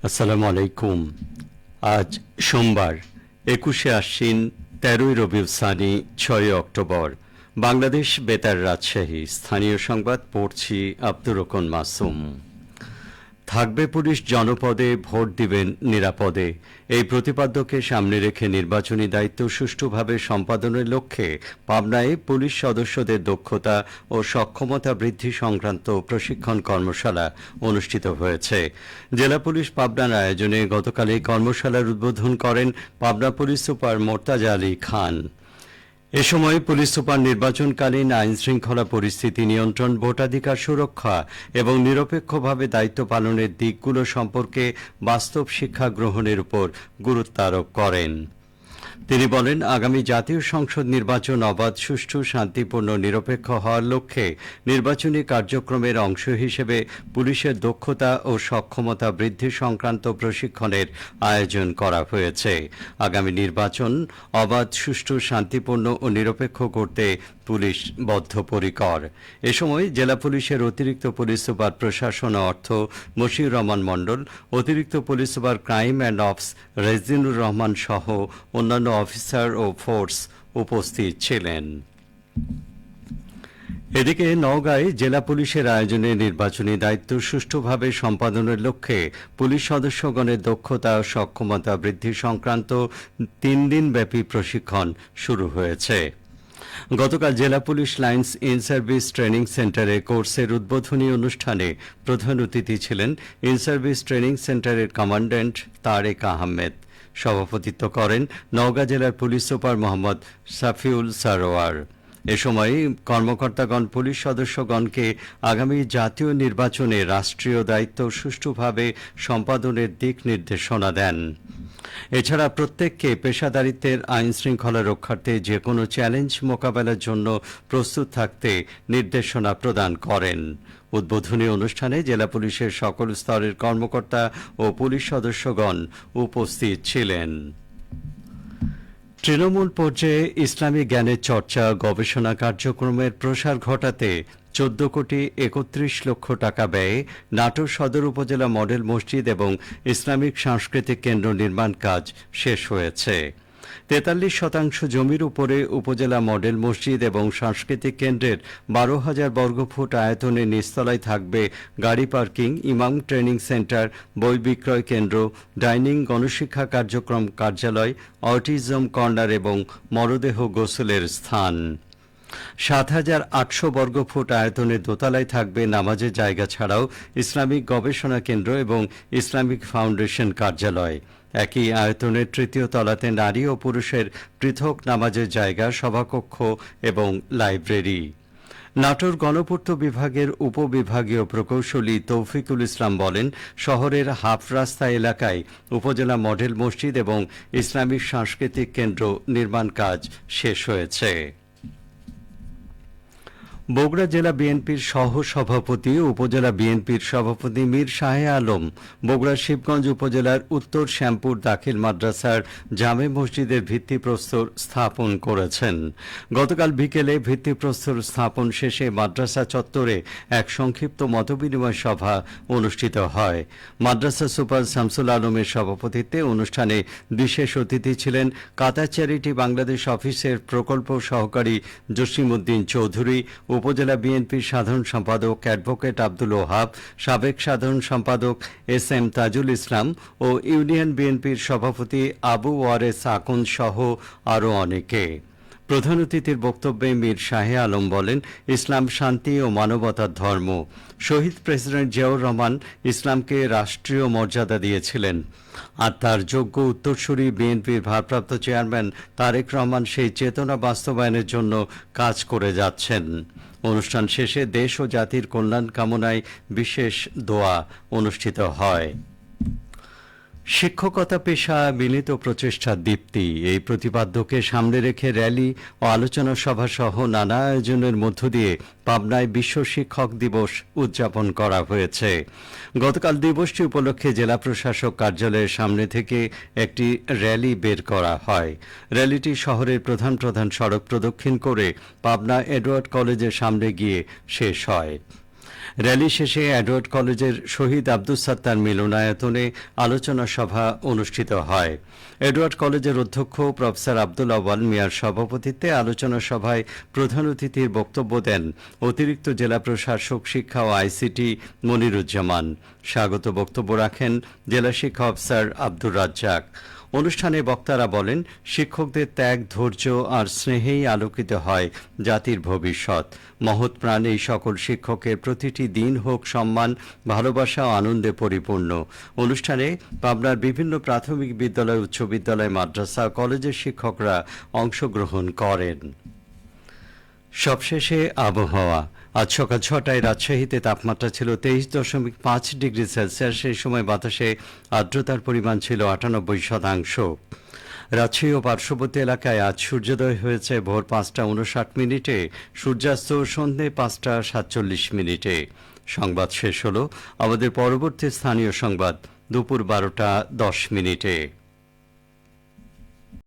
আসসালামু আলাইকুম। আজ সোমবার ২১শে আশ্বিন, ১৩ই রবিউল সানি, ৬ই অক্টোবর। বাংলাদেশ বেতার, রাজশাহী। স্থানীয় সংবাদ পড়ছি আব্দুর রহমান মাসুম। থাকবে পুলিশ জনপদে, ভোট দিবেন নিরাপদে। এই প্রতিপাদ্যকে সামনে রেখে নির্বাচনী দায়িত্ব সুষ্ঠুভাবে সম্পাদনের লক্ষ্যে পাবনায় পুলিশ সদস্যদের দক্ষতা ও সক্ষমতা বৃদ্ধি সংক্রান্ত প্রশিক্ষণ কর্মশালা অনুষ্ঠিত হয়েছে। জেলা পুলিশ পাবনার আয়োজনে গতকাল এই কর্মশালার উদ্বোধন করেন পাবনা পুলিশ সুপার মোর্তাজা আলী খান। এ সময় পুলিশ সুপার নির্বাচনকালীন আইন শৃঙ্খলা পরিস্থিতি নিয়ন্ত্রণ, ভোটাধিকার সুরক্ষা এবং নিরপেক্ষভাবে দায়িত্ব পালনের দিকগুলো সম্পর্কে বাস্তব শিক্ষা গ্রহণের উপর গুরুত্ব আরোপ করেন। তিনি বলেন, আগামী জাতীয় সংসদ নির্বাচন অবাধ, সুষ্ঠু, শান্তিপূর্ণ, নিরপেক্ষ হওয়ার লক্ষ্যে নির্বাচনী কার্যক্রমের অংশ হিসেবে পুলিশের দক্ষতা ও সক্ষমতা বৃদ্ধি সংক্রান্ত প্রশিক্ষণের আয়োজন করা হয়েছে। আগামী নির্বাচন অবাধ, সুষ্ঠু, শান্তিপূর্ণ ও নিরপেক্ষ করতে পুলিশ বদ্ধপরিকর। এ সময় জেলা পুলিশের অতিরিক্ত পুলিশ সুপার প্রশাসন ও অর্থ মশিউর রহমান মণ্ডল, অতিরিক্ত police super crime and ops Rezinur Rahman সহ অন্যান্য অফিসার ও ফোর্স উপস্থিত ছিলেন। এদিকে নওগাঁয় জেলা পুলিশের আয়োজনে নির্বাচনী দায়িত্ব সুষ্ঠুভাবে সম্পাদনের লক্ষ্যে পুলিশ সদস্যগণের দক্ষতা ও সক্ষমতা বৃদ্ধি সংক্রান্ত ৩ দিনব্যাপী প্রশিক্ষণ শুরু হয়েছে। গতকাল জেলা police lines in service training সেন্টারে কোর্সের উদ্বোধনী অনুষ্ঠানে প্রধান অতিথি ছিলেন ইন সার্ভিস ট্রেনিং সেন্টারের কমান্ড্যান্ট তারেক আহমেদ। সভাপতিত্ব করেন নওগাঁ জেলার পুলিশ সুপার মোহাম্মদ সাফিউল সারোয়ার। এ সময় কর্মকর্তাগণ পুলিশ সদস্যগণকে আগামী জাতীয় নির্বাচনে রাষ্ট্রীয় দায়িত্ব সুষ্ঠুভাবে সম্পাদনের দিক নির্দেশনা দেন। এছাড়া প্রত্যেককে পেশাদারিত্বের, আইন শৃঙ্খলা রক্ষার্থে যে কোনো চ্যালেঞ্জ মোকাবেলার জন্য প্রস্তুত থাকতে নির্দেশনা প্রদান করেন। উদ্বোধনী অনুষ্ঠানে জেলা পুলিশের সকল স্তরের কর্মকর্তা ও পুলিশ সদস্যগণ উপস্থিত ছিলেন। তৃণমূল পর্যায়ে ইসলামী জ্ঞানের চর্চা, গবেষণা কার্যক্রমের প্রসার ঘটাতে ১৪,৩১,০০,০০,০০০ টাকা ব্যয়ে নাটোর সদর উপজেলা মডেল মসজিদ এবং ইসলামিক সাংস্কৃতিক কেন্দ্র নির্মাণ কাজ শেষ হয়েছে। ৪৩% জমির উপরে উপজেলা মডেল মসজিদ এবং সাংস্কৃতিক কেন্দ্রের ১২,০০০ বর্গফুট আয়তনে নিচতলায় থাকবে গাড়ি পার্কিং, ইমাম ট্রেনিং সেন্টার, বই বিক্রয় কেন্দ্র, ডাইনিং, গণশিক্ষা কার্যক্রম কার্যালয়, অটিজম কর্নার এবং মরদেহ গোসলের স্থান। ৭,৮০০ বর্গফুট আয়তনের দোতলায় থাকবে নামাজের জায়গা ছাড়াও ইসলামিক গবেষণা কেন্দ্র এবং ইসলামিক ফাউন্ডেশন কার্যালয়। একই আয়তনের তৃতীয় তলাতে নারী ও পুরুষের পৃথক নামাজের জায়গা, সভাকক্ষ এবং লাইব্রেরি। নাটোর গণপূর্ত বিভাগের উপবিভাগীয় প্রকৌশলী তৌফিকুল ইসলাম বলেন, শহরের হাফ রাস্তা এলাকায় উপজেলা মডেল মসজিদ এবং ইসলামিক সাংস্কৃতিক কেন্দ্র নির্মাণ কাজ শেষ হয়েছে। বগুড়া জেলা বিএনপির সহ সভাপতি ও উপজেলা বিএনপির সভাপতি মীর শাহে আলম বগুড়ার শিবগঞ্জ উপজেলার উত্তর শ্যামপুর দাখিল মাদ্রাসার জামে মসজিদের ভিত্তিপ্রস্তর স্থাপন করেছেন। গতকাল বিকেলে ভিত্তিপ্রস্তর স্থাপন শেষে মাদ্রাসা চত্বরে এক সংক্ষিপ্ত মতবিনিময় সভা অনুষ্ঠিত হয়। মাদ্রাসা সুপার শামসুল আলমের সভাপতিত্বে অনুষ্ঠানে বিশেষ অতিথি ছিলেন কাতার চ্যারিটি বাংলাদেশ অফিসের প্রকল্প সহকারী জসিমউদ্দিন চৌধুরী, উপজেলা বিএনপির সাধারণ সম্পাদক অ্যাডভোকেট আব্দুল ওহাব, সাবেক সাধারণ সম্পাদক এস.এম. তাজুল ইসলাম ও ইউনিয়ন বিএনপির সভাপতি আবু ওয়ারেস আকুন সহ আরও অনেকে। প্রধান অতিথির বক্তব্যে মীর শাহে আলম বলেন, ইসলাম শান্তি ও মানবতার ধর্ম। শহীদ প্রেসিডেন্ট জিয়াউর রহমান ইসলামকে রাষ্ট্রীয় মর্যাদা দিয়েছিলেন, আর তার যোগ্য উত্তরসূরি বিএনপির ভারপ্রাপ্ত চেয়ারম্যান তারেক রহমান সেই চেতনা বাস্তবায়নের জন্য কাজ করে যাচ্ছেন। অনুষ্ঠান শেষে দেশ ও জাতির কল্যাণ কামনায় বিশেষ দোয়া অনুষ্ঠিত হয়। শিক্ষকতা পেশা মিলিত প্রচেষ্টার দীপ্তি, এই প্রতিপাদ্যকে সামনে রেখে র্যালি ও আলোচনা সভা সহ নানা আয়োজনের মধ্য দিয়ে পাবনায় বিশ্ব শিক্ষক দিবস উদযাপন করা হয়েছে। গতকাল দিবসটি উপলক্ষে জেলা প্রশাসক কার্যালয়ের সামনে থেকে একটি র্যালি বের করা হয়। র্যালিটি শহরের প্রধান প্রধান সড়ক প্রদক্ষিণ করে পাবনা এডওয়ার্ড কলেজের সামনে গিয়ে শেষ হয়। র্যালি শেষে এডওয়ার্ড কলেজের শহীদ আব্দুস সাত্তার মিলনায়তনে আলোচনা সভা অনুষ্ঠিত হয়। এডওয়ার্ড কলেজের অধ্যক্ষ প্রফেসর আব্দুল আউয়াল মিয়ার সভাপতিত্বে আলোচনা সভায় প্রধান অতিথির বক্তব্য দেন অতিরিক্ত জেলা প্রশাসক শিক্ষা ও আইসিটি মনিরুজ্জামান। স্বাগত বক্তব্য রাখেন জেলা শিক্ষা অফিসার আব্দুর রাজ্জাক। অনুষ্ঠানে বক্তারা বলেন, শিক্ষকদের ত্যাগ, ধৈর্য আর স্নেহেই আলোকিত হয় জাতির ভবিষ্যৎ। মহৎ প্রাণ এই সকল শিক্ষকের প্রতিটি দিন হোক সম্মান, ভালোবাসা ও আনন্দে পরিপূর্ণ। অনুষ্ঠানে পাবনার বিভিন্ন প্রাথমিক বিদ্যালয়, উচ্চ বিদ্যালয়, মাদ্রাসা, কলেজের শিক্ষকরা অংশগ্রহণ করেন। সবশেষে আবহাওয়া। আজ সকাল 6টায় রাজশাহীতে তাপমাত্রা ছিল 23.5 ডিগ্রি সেলসিয়াস। সেই সময় বাতাসে আর্দ্রতার পরিমাণ ছিল 98%। রাজশাহী ও পার্শ্ববর্তী এলাকায় আজ সূর্যোদয় হয়েছে ভোর 5টা 59 মিনিটে, সূর্যাস্ত সন্ধ্যে 5টা 47 মিনিটে। সংবাদ শেষ হলো। আমাদের পরবর্তী স্থানীয় সংবাদ দুপুর 12টা 10 মিনিটে।